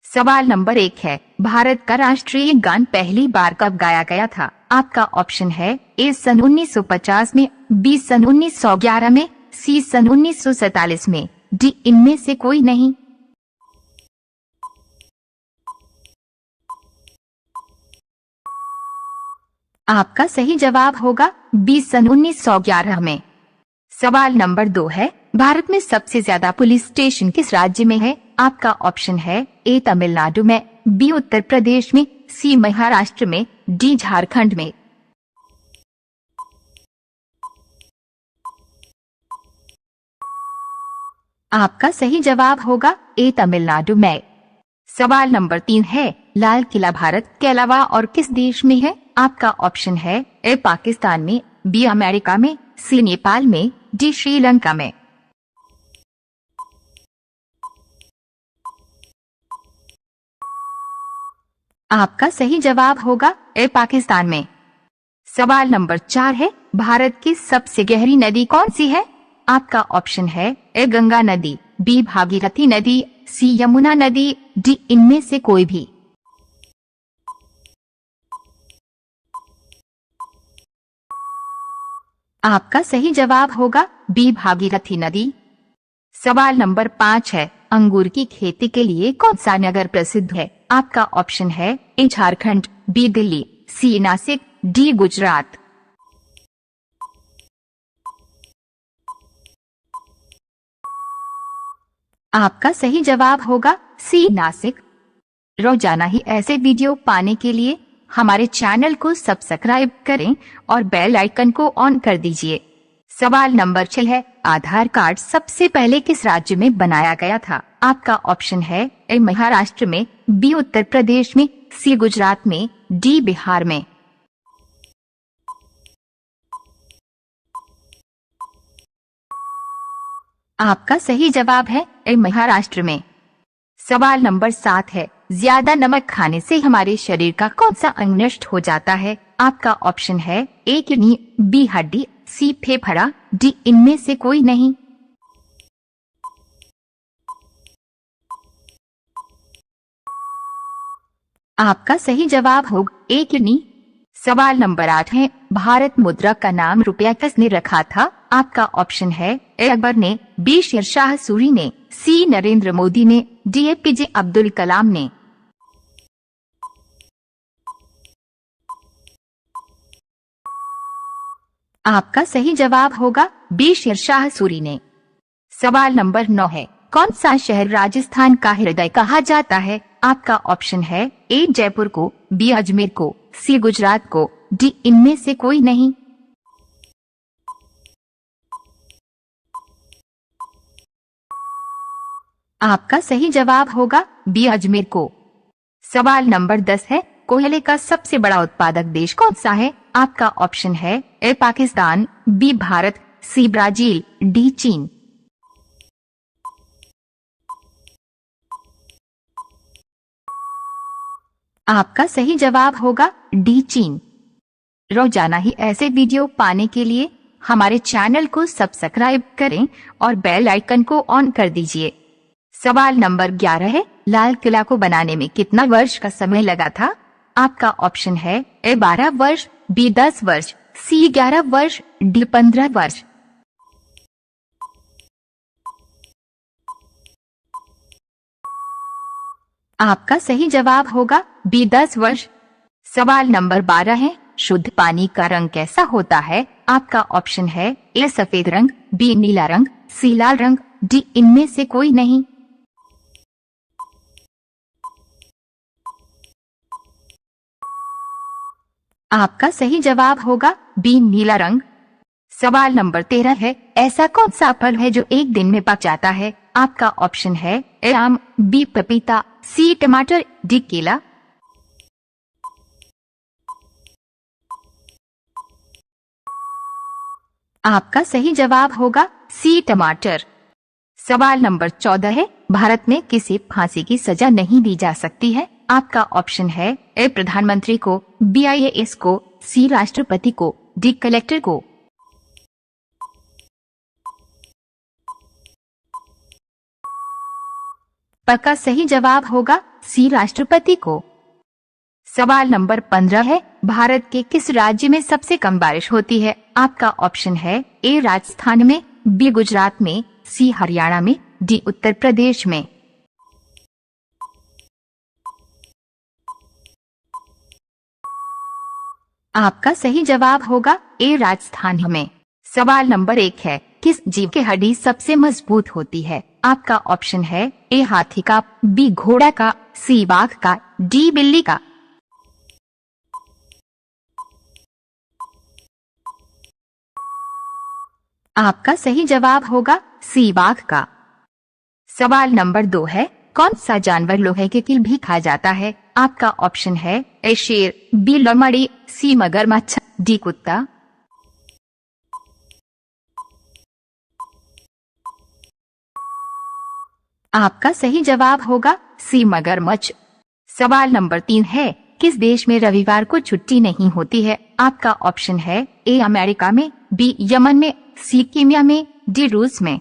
सवाल नंबर 1 है, भारत का राष्ट्रीय गान पहली बार कब गाया गया था? आपका ऑप्शन है ए सन 1950 में, बी सन 1911 में, सी सन 1947 में, डी इनमें से कोई नहीं। आपका सही जवाब होगा बी सन 1911 में। सवाल नंबर 2 है, भारत में सबसे ज्यादा पुलिस स्टेशन किस राज्य में है? आपका ऑप्शन है ए तमिलनाडु में, बी उत्तर प्रदेश में, सी महाराष्ट्र में, डी झारखंड में। आपका सही जवाब होगा ए तमिलनाडु में। सवाल नंबर 3 है, लाल किला भारत के अलावा और किस देश में है? आपका ऑप्शन है ए पाकिस्तान में, बी अमेरिका में, सी नेपाल में, डी श्रीलंका में। आपका सही जवाब होगा ए पाकिस्तान में। सवाल नंबर 4 है, भारत की सबसे गहरी नदी कौन सी है? आपका ऑप्शन है ए गंगा नदी, बी भागीरथी नदी, सी यमुना नदी, डी इनमें से कोई भी। आपका सही जवाब होगा बी भागीरथी नदी। सवाल नंबर 5 है, अंगूर की खेती के लिए कौन सा नगर प्रसिद्ध है? आपका ऑप्शन है ए झारखंड, बी दिल्ली, सी नासिक, डी गुजरात। आपका सही जवाब होगा सी नासिक। रोजाना ही ऐसे वीडियो पाने के लिए हमारे चैनल को सब्सक्राइब करें और बेल आइकन को ऑन कर दीजिए। सवाल नंबर 6 है, आधार कार्ड सबसे पहले किस राज्य में बनाया गया था? आपका ऑप्शन है ए महाराष्ट्र में, बी उत्तर प्रदेश में, सी गुजरात में, डी बिहार में। आपका सही जवाब है ए महाराष्ट्र में। सवाल नंबर 7 है, ज्यादा नमक खाने से हमारे शरीर का कौन सा अंग नष्ट हो जाता है? आपका ऑप्शन है ए किडनी, बी हड्डी, सी फेफड़ा, डी इनमें से कोई नहीं। आपका सही जवाब होगा ए किडनी। सवाल नंबर 8 है, भारत मुद्रा का नाम रुपया किसने रखा था? आपका ऑप्शन है ए अकबर ने, बी शेरशाह सूरी ने, सी नरेंद्र मोदी ने, डी एपीजे अब्दुल कलाम ने। आपका सही जवाब होगा बी शेरशाह सूरी ने। सवाल नंबर 9 है, कौन सा शहर राजस्थान का हृदय कहा जाता है? आपका ऑप्शन है ए जयपुर को, बी अजमेर को, सी गुजरात को, डी इनमें से कोई नहीं। आपका सही जवाब होगा बी अजमेर को। सवाल नंबर 10 है, कोयले का सबसे बड़ा उत्पादक देश कौन सा है? आपका ऑप्शन है A Pakistan, B Bharat, C Brazil, D चीन। आपका सही जवाब होगा डी चीन। रोजाना ही ऐसे वीडियो पाने के लिए हमारे चैनल को सब्सक्राइब करें और बेल आइकन को ऑन कर दीजिए। सवाल नंबर 11 है, लाल किला को बनाने में कितना वर्ष का समय लगा था? आपका ऑप्शन है ए 12 वर्ष, बी 10 वर्ष, सी 11 वर्ष, डी 15 वर्ष। आपका सही जवाब होगा बी 10 वर्ष। सवाल नंबर 12 है, शुद्ध पानी का रंग कैसा होता है? आपका ऑप्शन है ए सफेद रंग, बी नीला रंग, सी लाल रंग, डी इनमें से कोई नहीं। आपका सही जवाब होगा बी नीला रंग। सवाल नंबर 13 है, ऐसा कौन सा फल है जो एक दिन में पक जाता है? आपका ऑप्शन है ए आम, बी पपीता, सी टमाटर, डी केला। आपका सही जवाब होगा सी टमाटर। सवाल नंबर 14 है, भारत में किसी फांसी की सजा नहीं दी जा सकती है? आपका ऑप्शन है ए प्रधानमंत्री को, बी आईएएस को, सी राष्ट्रपति को, डी कलेक्टर को। पक्का सही जवाब होगा सी राष्ट्रपति को। सवाल नंबर 15 है, भारत के किस राज्य में सबसे कम बारिश होती है? आपका ऑप्शन है ए राजस्थान में, बी गुजरात में, सी हरियाणा में, डी उत्तर प्रदेश में। आपका सही जवाब होगा ए राजस्थान में। सवाल नंबर 1 है, किस जीव की हड्डी सबसे मजबूत होती है? आपका ऑप्शन है ए हाथी का, बी घोड़ा का, सी बाघ का, डी बिल्ली का। आपका सही जवाब होगा सी बाघ का। सवाल नंबर 2 है, कौन सा जानवर लोहे के कील भी खा जाता है? आपका ऑप्शन है ए शेर, बी लोमड़ी, सी मगरमच्छ, डी कुत्ता। आपका सही जवाब होगा सी मगरमच्छ। सवाल नंबर 3 है, किस देश में रविवार को छुट्टी नहीं होती है? आपका ऑप्शन है ए अमेरिका में, बी यमन में, सी कीनिया में, डी रूस में।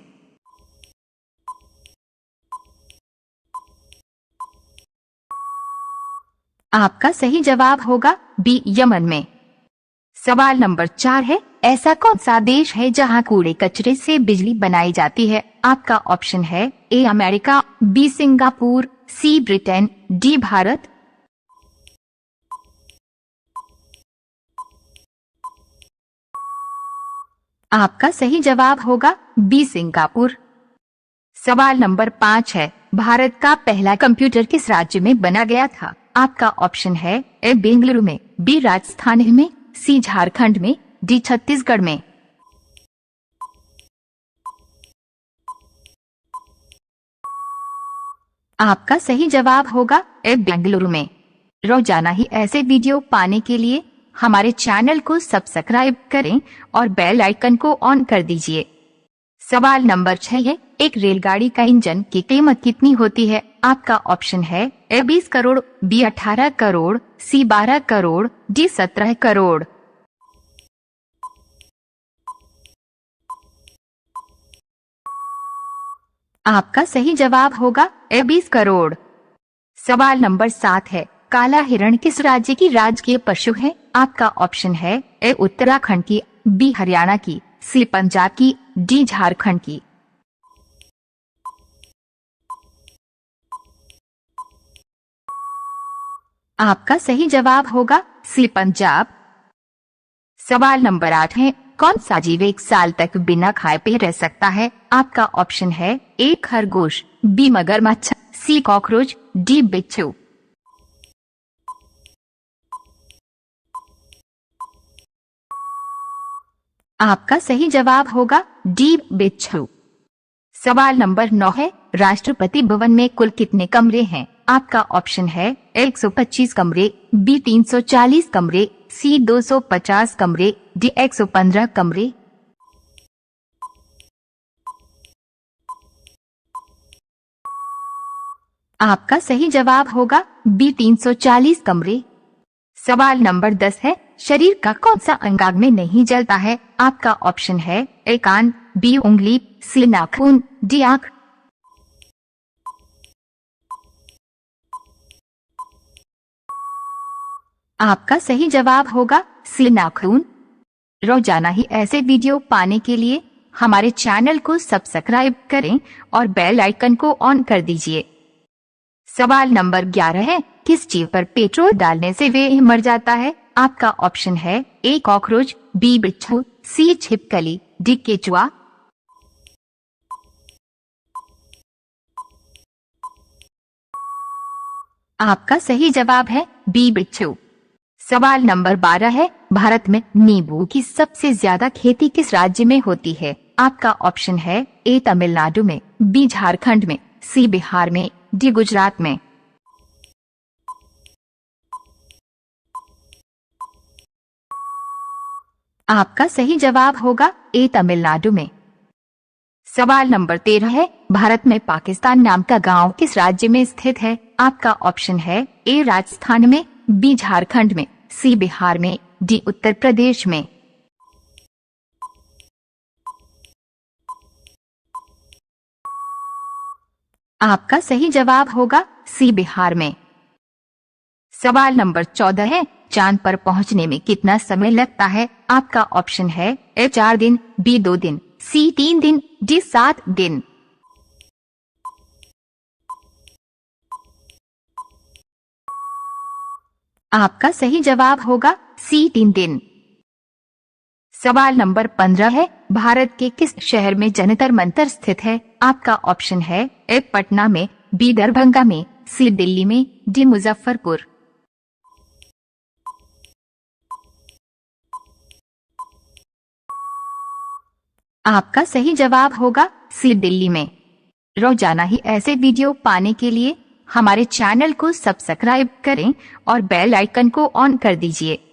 आपका सही जवाब होगा बी यमन में। सवाल नंबर 4 है, ऐसा कौन सा देश है जहां कूड़े कचरे से बिजली बनाई जाती है? आपका ऑप्शन है A America, B Singapore, C Britain, D Bharat. आपका सही जवाब होगा बी सिंगापुर। सवाल नंबर 5 है, भारत का पहला कंप्यूटर किस राज्य में बना गया था? आपका ऑप्शन है ए बेंगलुरु में, बी राजस्थान में, सी झारखंड में, डी छत्तीसगढ़ में। आपका सही जवाब होगा ए बेंगलुरु में। रोजाना ही ऐसे वीडियो पाने के लिए हमारे चैनल को सब्सक्राइब करें और बेल आइकन को ऑन कर दीजिए। सवाल नंबर 6 है, एक रेलगाड़ी का इंजन की कीमत कितनी होती है? आपका ऑप्शन है ए 20 करोड़, बी 18 करोड़, सी 12 करोड़, डी 17 करोड़। आपका सही जवाब होगा ए 20 करोड़। सवाल नंबर 7 है, काला हिरण किस राज्य की राजकीय पशु है? आपका ऑप्शन है ए उत्तराखंड की, बी हरियाणा की, सी पंजाब की, डी झारखंड की। आपका सही जवाब होगा सी पंजाब। सवाल नंबर 8 है, कौन सा जीव 1 साल तक बिना खाए पिए रह सकता है? आपका ऑप्शन है ए खरगोश, बी मगरमच्छ, सी कॉकरोच, डी बिच्छू। आपका सही जवाब होगा डी बिच्छू। सवाल नंबर 9 है, राष्ट्रपति भवन में कुल कितने कमरे हैं? आपका ऑप्शन है 125 कमरे, बी 340 कमरे, सी 250 कमरे, डी 115 कमरे। आपका सही जवाब होगा बी 340 कमरे। सवाल नंबर 10 है, शरीर का कौन सा अंग आग में नहीं जलता है? आपका ऑप्शन है ए कान, बी उंगली, सी नाखून, डी आंख। आपका सही जवाब होगा सी नाखून। रोजाना ही ऐसे वीडियो पाने के लिए हमारे चैनल को सब्सक्राइब करें और बेल आइकन को ऑन कर दीजिए। सवाल नंबर 11 है, किस जीव पर पेट्रोल डालने से वे मर जाता है? आपका ऑप्शन है ए कॉकरोच, बी बिच्छू, सी छिपकली, डी केचुआ। आपका सही जवाब है बी बिच्छू। सवाल नंबर 12 है, भारत में नींबू की सबसे ज्यादा खेती किस राज्य में होती है? आपका ऑप्शन है ए तमिलनाडु में, बी झारखंड में, सी बिहार में, डी गुजरात में। आपका सही जवाब होगा ए तमिलनाडु में। सवाल नंबर 13 है, भारत में पाकिस्तान नाम का गांव किस राज्य में स्थित है? आपका ऑप्शन है ए राजस्थान में, बी झारखंड में, सी बिहार में, डी उत्तर प्रदेश में। आपका सही जवाब होगा सी बिहार में। सवाल नंबर 14 है, चांद पर पहुंचने में कितना समय लगता है? आपका ऑप्शन है ए 4 दिन, बी 2 दिन, सी 3 दिन, डी 7 दिन। आपका सही जवाब होगा सी 3 दिन। सवाल नंबर 15 है, भारत के किस शहर में जंतर मंतर स्थित है? आपका ऑप्शन है ए पटना में, बी दरभंगा में, सी दिल्ली में, डी मुजफ्फरपुर। आपका सही जवाब होगा सी दिल्ली में। रोजाना ही ऐसे वीडियो पाने के लिए हमारे चैनल को सब्सक्राइब करें और बेल आइकन को ऑन कर दीजिए।